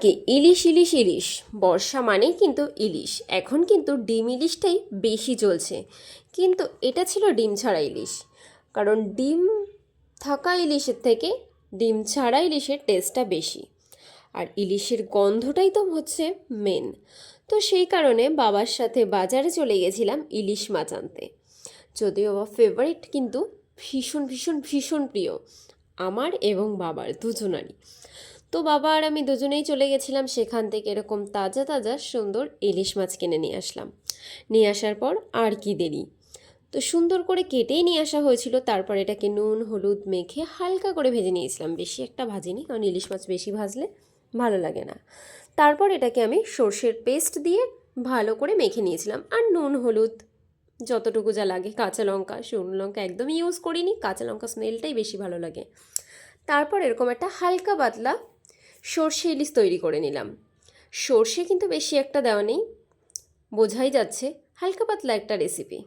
কি ইলিশ ইলিশ ইলিশ, বর্ষা মানেই কিন্তু ইলিশ। এখন কিন্তু ডিম ইলিশটাই বেশি চলছে, কিন্তু এটা ছিল ডিম ছাড়া ইলিশ। কারণ ডিম থাকা ইলিশের থেকে ডিম ছাড়া ইলিশের টেস্টটা বেশি, আর ইলিশের গন্ধটাই তো হচ্ছে মেন। তো সেই কারণে বাবার সাথে বাজারে চলে গেছিলাম ইলিশ মাছ আনতে। যদিও বা ফেভারিট, কিন্তু ভীষণ ভীষণ ভীষণ প্রিয় আমার এবং বাবার দুজনারই। তো বাবা আর আমি দুজনেই চলে গেছিলাম সেখান থেকে এরকম তাজা তাজা সুন্দর ইলিশ মাছ কিনে নিয়ে আসলাম। নিয়ে আসার পর আর কি দেরি, তো সুন্দর করে কেটেই নিয়ে আসা হয়েছিল। তারপর এটাকে নুন হলুদ মেখে হালকা করে ভেজে নিয়েছিলাম, বেশি একটা ভাজিনি, কারণ ইলিশ মাছ বেশি ভাজলে ভালো লাগে না। তারপর এটাকে আমি সর্ষের পেস্ট দিয়ে ভালো করে মেখে নিয়েছিলাম, আর নুন হলুদ যতটুকু যা লাগে, কাঁচা লঙ্কা, শুকনো লঙ্কা একদমই ইউজ করিনি, কাঁচা লঙ্কা স্মেলটাই বেশি ভালো লাগে। তারপর এরকম একটা হালকা পাতলা সর্ষে ইলিশ তৈরি করে নিলাম। সর্ষে কিন্তু বেশি একটা দেওয়া নেই, বোঝাই যাচ্ছে হালকা পাতলা একটা রেসিপি।